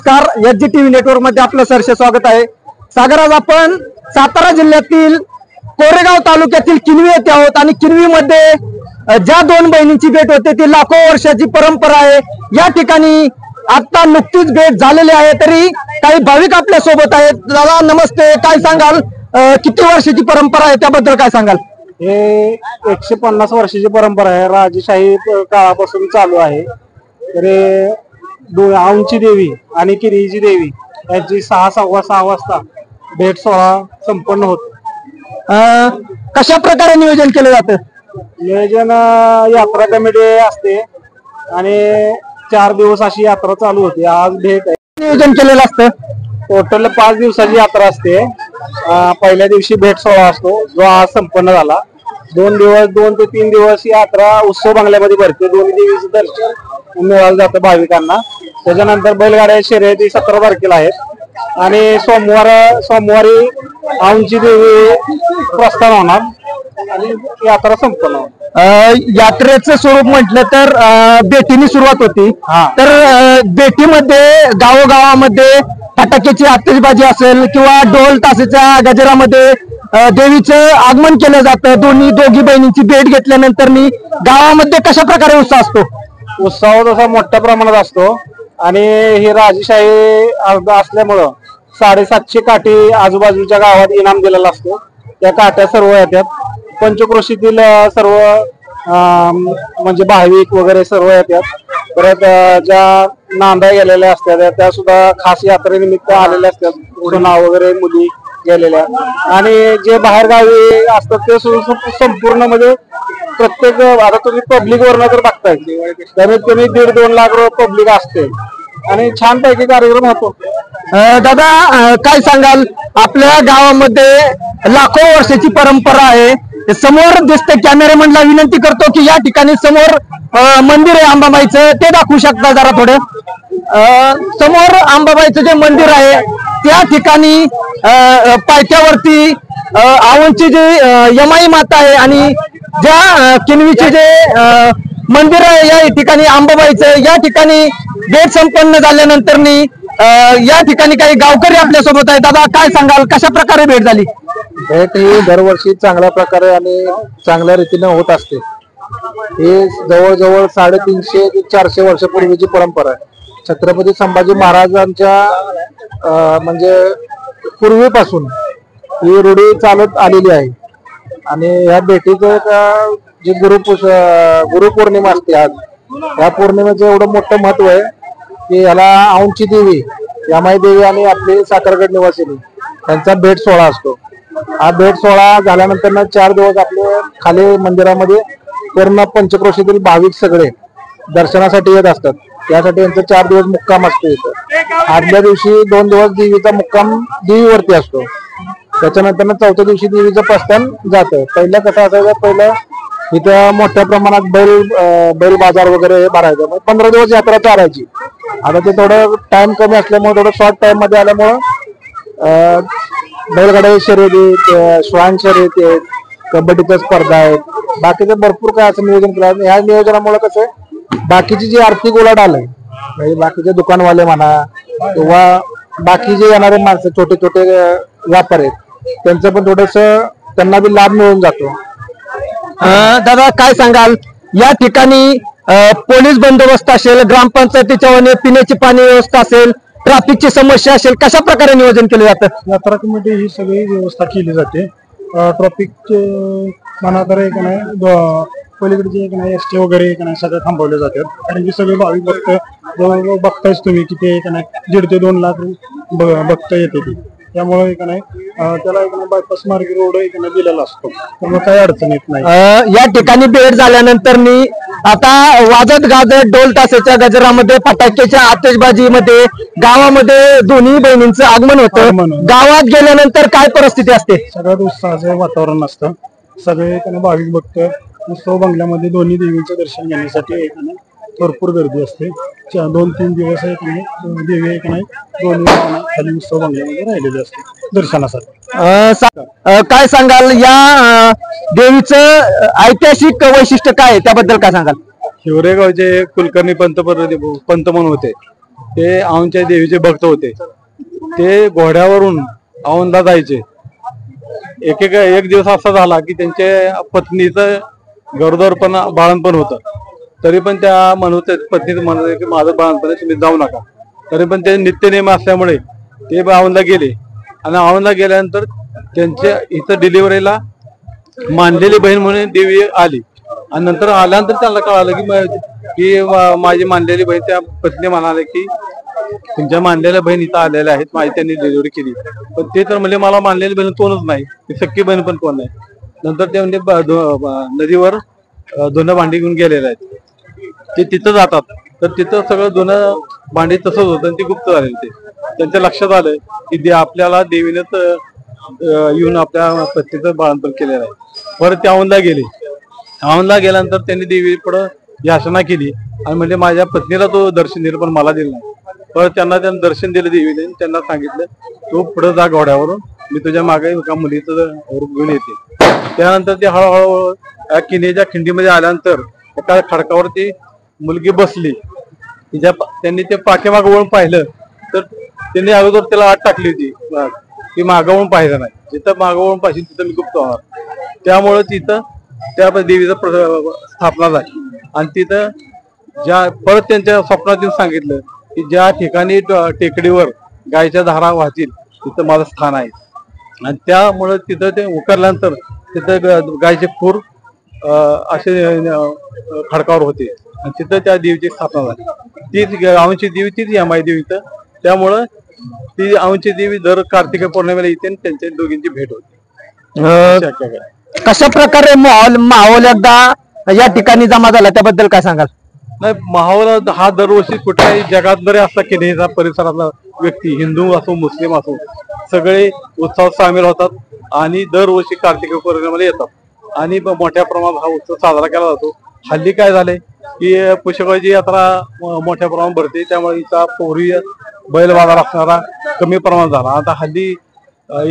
नमस्कार, SGTV network मध्ये आपलं सहर्ष स्वागत आहे। सागर, आज आपण सातारा जिल्ह्यातील कोरेगाव तालुक्यातील किनवी येथे आहोत आणि किनवी मध्ये ज्या दोन बहिणींची भेट होते ती लाखो वर्षाची परंपरा आहे। या ठिकाणी आता नुकतीच भेट झालेली आहे, तरी काही भाविक आपल्या सोबत आहेत। दादा नमस्ते, काय सांगाल, किती वर्षाची परंपरा आहे त्याबद्दल काय सांगाल? हे 150 वर्षाची परंपरा आहे, राजशाही काळापासून चालू आहे। तर औंची देवी आणि किरीची देवी यांची 6:15 वाजता भेट सोहळा संपन्न होतो। कशा प्रकारे नियोजन केलं जातं? नियोजन यात्रा कमिटी असते आणि 4 दिवस अशी यात्रा चालू होती। आज भेट आहे, नियोजन केलेलं असतं। टोटल 5 दिवसाची यात्रा असते। पहिल्या दिवशी भेट सोहळा असतो जो आज संपन्न झाला। 2 ते 3 दिवस यात्रा उत्सव बंगल्यामध्ये भरते। दोन्ही देवीचं दर्शन मिळालं जातं भाविकांना। त्याच्यानंतर बैलगाड्या शर्यती 17 तारखेला आहेत आणि सोमवारी औंची देवी प्रस्थान होणार आणि यात्रा संपन्न होणार। यात्रेचं स्वरूप म्हटलं तर भेटीने सुरुवात होती, तर भेटीमध्ये गावोगावामध्ये फटाक्याची आतिषबाजी असेल किंवा ढोल ताशाच्या गजरामध्ये देवीचं आगमन केलं जातं। दोघी बहिणींची भेट घेतल्यानंतर गावामध्ये कशा प्रकारे उत्साह असतो? उत्साह तसा मोठ्या प्रमाणात असतो आणि ही राजशाही असल्यामुळं 750 काठी आजूबाजूच्या गावात इनाम दिलेला असतो। त्या काट्या सर्व येतात, पंचक्रोशीतील सर्व म्हणजे भाविक वगैरे सर्व येतात। परत ज्या नांदा गेलेल्या असतात त्या सुद्धा खास यात्रेनिमित्त आलेल्या असतात, सुना वगैरे मुली गेलेल्या। आणि जे बाहेर गावी असतात ते संपूर्ण म्हणजे प्रत्येक, आता तुम्ही पब्लिक वरनं जर बघताय कमीत कमी 1.5-2 लाख पब्लिक असते आणि छानपैकी कार्यक्रम होतो। दादा काय सांगाल, आपल्या गावामध्ये लाखो वर्षाची परंपरा आहे। समोर दिसते, कॅमेरामॅनला विनंती करतो की या ठिकाणी समोर मंदिर आहे अंबाबाईचं, ते दाखवू शकता जरा थोडं? समोर अंबाबाईचं जे मंदिर आहे त्या ठिकाणी पायथ्यावरती औंची जी यमाई माता आहे आणि ज्या किनवीचे जे मंदिर आहे या ठिकाणी अंबाबाईचं, या ठिकाणी भेट संपन्न झाल्यानंतर या ठिकाणी काही गावकरी आपल्या सोबत आहे। दादा काय सांगाल, कशा प्रकारे भेट झाली? भेट ही दरवर्षी चांगल्या प्रकारे आणि चांगल्या रीतीने होत असते। ही जवळजवळ 350 ते 400 वर्षापूर्वीची परंपरा आहे। छत्रपती संभाजी महाराजांच्या म्हणजे पूर्वीपासून ही रूढी चालत आलेली आहे। आणि ह्या भेटीचं जी गुरुपौर्णिमा असते आज, या पौर्णिमेचं एवढं मोठं महत्व आहे की ह्याला औंची देवी, यमाई देवी आणि आपले साखरगड निवासिनी यांचा भेट सोहळा असतो। हा भेट सोहळा झाल्यानंतर 4 दिवस आपले खाली मंदिरामध्ये पूर्ण पंचक्रोशीतील भाविक सगळे दर्शनासाठी येत असतात। त्यासाठी यांचा 4 दिवस मुक्काम असतो इथं। आदल्या दिवशी 2 दिवस देवीचा मुक्काम देवीवरती असतो। त्याच्यानंतर 4थ्या दिवशी देवीचं प्रस्थान जातं। पहिलं कसं असायचं, पहिलं इथं मोठ्या प्रमाणात बैल बाजार वगैरे भरायचं, 15 दिवस यात्रा चालायची। आता ते थोडं टाइम कमी असल्यामुळे, थोडं शॉर्ट टाइम मध्ये आल्यामुळं बैलगाड्या शर्यती, श्वान शर्यती आहेत, कबड्डीच्या स्पर्धा आहेत, बाकीचं भरपूर काय असं नियोजन केलं। ह्या नियोजनामुळे कसं बाकीची जी आर्थिक उलाढाल आहे, म्हणजे बाकीचे दुकानवाले म्हणा किंवा बाकी जे येणारे माणसं, छोटे छोटे व्यापारी आहेत, त्यांचं पण थोडस त्यांना बी लाभ मिळून जातो। दादा काय सांगाल, या ठिकाणी पोलीस बंदोबस्त असेल, ग्रामपंचायतीच्या वतीने पिण्याची पाणी व्यवस्था असेल, ट्रॅफिकची समस्या असेल, कशा प्रकारे नियोजन केलं जातं? यात्रा कमिटी ही सगळी व्यवस्था केली जाते। ट्रॅफिकचे म्हणा तर एक नाही, पलीकडचे एक नाही, एसटी वगैरे एक नाही, सगळे थांबवले जातात। कारण की सगळे भाविक भक्त बघतायच तुम्ही की ते एक नाही 1.5 ते 2 लाख भक्त येते ती, त्यामुळे एक नाही त्याला एक नाही बायपास मार्ग रोड एक नाही दिलेला असतो, त्यामुळे काही अडचण येत नाही। या ठिकाणी भेट झाल्यानंतर आता वाजत गाजत ढोल ताशाच्या गजरामध्ये, फटाक्याच्या आतिषबाजीमध्ये गावामध्ये दोन्ही बहिणींचं आगमन होतं। गावात गेल्यानंतर काय परिस्थिती असते? सगळ्यात उत्साहाचं वातावरण असतं। सगळे एक नाही भाविक भक्त उत्सव बंगल्यामध्ये दोन्ही देवीचं दर्शन घेण्यासाठी एक नाही भरपूर गर्दी असते। 2-3 दिवस एक नाही देवी एक नाही दोन्ही खाली उत्सव बंगल्यामध्ये राहिलेले असते दर्शनासाठी। काय सांगाल, या देवीचं ऐतिहासिक वैशिष्ट्य काय त्याबद्दल काय सांगाल? हिवरेगावचे कुलकर्णी पंत म्हणून होते, ते औंधच्या देवीचे भक्त होते. ते घोड्यावरून औंधला जायचे. एक दिवस असा झाला की त्यांच्या पत्नीचं गरोदर पण बाळणपण होतं. तरी पण त्या म्हणत पत्नीचं म्हणत होते की माझं बाळणपण तुम्ही जाऊ नका. तरी पण ते नित्यनेम असल्यामुळे ते औंधला गेले. आणि औंधला गेल्यानंतर त्यांच्या इथं डिलिव्हरीला मानलेली बहीण म्हणून देवी आली. आणि नंतर आल्यानंतर त्यांना कळालं की माझी मानलेली बहीण, त्या पत्नी म्हणाले की तुमच्या मानलेल्या बहीण इथं आलेल्या आहेत, माझी त्यांनी डिलिव्हरी केली. पण ते तर म्हणजे मला मानलेली बहीण कोणच नाही, ती सख्खी बहीण पण कोण नाही. नंतर ते म्हणजे नदीवर धुणं भांडी घेऊन गेलेले आहेत. ते तिथं जातात तर तिथं सगळं धुणं भांडी तसंच होतं आणि ते गुप्त झालेलं. ते त्यांच्या लक्षात आलं की आपल्याला देवीनेच येऊन आपल्या पत्नीचं बाळंतपण केलेलं आहे. परत ते औंधला गेले. औंधला गेल्यानंतर त्यांनी देवी पुढं याचना केली आणि म्हणजे माझ्या पत्नीला तो दर्शन दिलं पण मला दिलं नाही. परत त्यांना दर्शन दिलं देवीने. त्यांना सांगितलं तू पुढे जा घोड्यावरून, मी तुझ्या मागे एका मुलीचं रूप घेऊन येते. त्यानंतर ते हळूहळू किनीच्या खिंडीमध्ये आल्यानंतर एका खडकावरती मुलगी बसली. त्यांनी ते पाठीमागं वळून पाहिलं तर त्यांनी अगोदर त्याला आत टाकली होती. ती मागं वळून पाहिलं नाही. जिथं मागं वळून पाहिजे तिथं मी गुप्त होणार. त्यामुळे तिथं त्या देवीचं स्थापना झाली. आणि तिथं परत त्यांच्या स्वप्नातून सांगितलं की ज्या ठिकाणी टेकडीवर गायच्या धारा वाहतील तिथं माझं स्थान आहे. आणि त्यामुळे तिथं ते उकरल्यानंतर तिथं गायचे खूर असे खडकावर होते. आणि तिथं त्या देवीची स्थापना झाली. तीच औंधची देवी, तीच यमाई देवी. त्यामुळं ती औंधची देवी दर कार्तिक पौर्णिमेला येते आणि त्यांच्या दोघींची भेट होते. कशा प्रकारे माहोल एकदा या ठिकाणी जमा झाला त्याबद्दल काय सांगाल? नाही, माहोल हा दरवर्षी कुठल्याही जगात जरी असला की नाही, परिसरातला व्यक्ती हिंदू असो मुस्लिम असो सगळे उत्सवात सामील होतात आणि दरवर्षी कार्तिक पौर्णिमेला येतात आणि मोठ्या प्रमाणात हा उत्सव साजरा केला जातो. हल्ली काय झालंय की पुष्कळची यात्रा मोठ्या प्रमाणात भरते, त्यामुळे इथं पूर्वी बैल बाजार असणारा कमी प्रमाणात झाला. आता हल्ली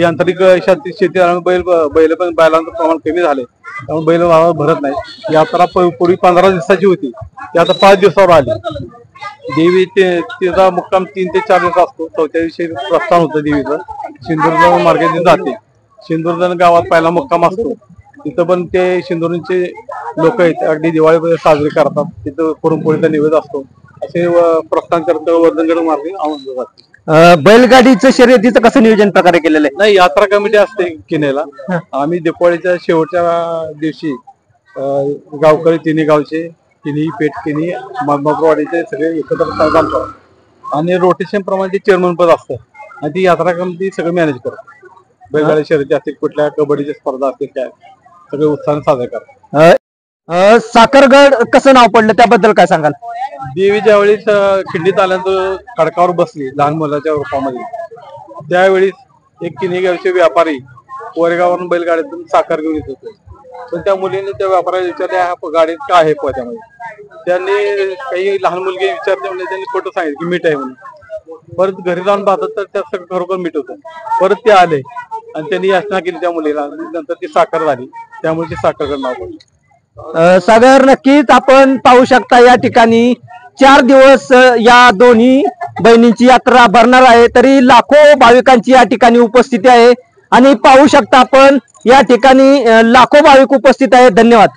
यांत्रिक शेती बैलांचं प्रमाण कमी झाले, त्यामुळे बैल बाजार भरत नाही. यात्रा पूर्वी 15 दिवसाची होती, ती आता 5 दिवसावर आली. देवी तिचा मुक्काम 3 ते 4 दिवस असतो. 4थ्या दिवशी प्रस्थान होतं देवीचं. सिंदूरजण मार्गाने जाते. सिंदूरजण गावात पहिला मुक्काम असतो. तिथं पण ते सिंदूरचे लोक आहेत, अगदी दिवाळी साजरी करतात. तिथं पुरणपोळीचा निवेद असतो. असे प्रस्थान करत वर्धनगड मार्गे औंधला जाते. बैलगाडीचं शर्यतीचं कसं नियोजन प्रकारे केलेलं आहे? नाही, यात्रा कमिटी असते किनेला. आम्ही दिवाळीच्या शेवटच्या दिवशी गावकरी तिन्ही गावचे, किनी पेठ किनी माधमापूरवाडीचे सगळे एकत्र जमतात आणि रोटेशन प्रमाणे चेअरमन पद असतं आणि ती यात्रा कमिटी सगळं मॅनेज करतात. बैलगाडी शर्यती असतील, कुठल्या कबड्डीच्या स्पर्धा असतील, काय सगळे उत्साहाने साजरे करतात. साखरगड कसं नाव पडलं त्याबद्दल काय सांगाल? देवी ज्यावेळेस खिंडीत आल्यानंतर खडकावर बसली लहान मुलाच्या रूपामध्ये, त्यावेळी एक किनीगावचे व्यापारी कोरेगावरून बैलगाडीतून साखर घेऊन येत होते. पण त्या मुलीने त्या व्यापाऱ्याला विचारले ह्या गाडीत काय आहे पोत्यामध्ये. त्यांनी काही लहान मुलगी विचारते म्हणजे त्यांनी खोटं सांगितलं की मीठ आहे म्हणून. परत घरी जाऊन पाहतात तर त्या सगळं खरोखर मीठ होतं. परत ते आले आणि त्यांनी याचना केली त्या मुलीला. नंतर ती साखर झाली, त्यामुळे ती साखरगड नाव पडलं. सागर, नक्कीच आपण पाहू शकता या ठिकाणी 4 दिवस या दोन्ही बहिणींची यात्रा भरणार आहे. तरी लाखो भाविकांची या ठिकाणी उपस्थिती आहे आणि पाहू शकता आपण या ठिकाणी लाखो भाविक उपस्थित आहेत. धन्यवाद.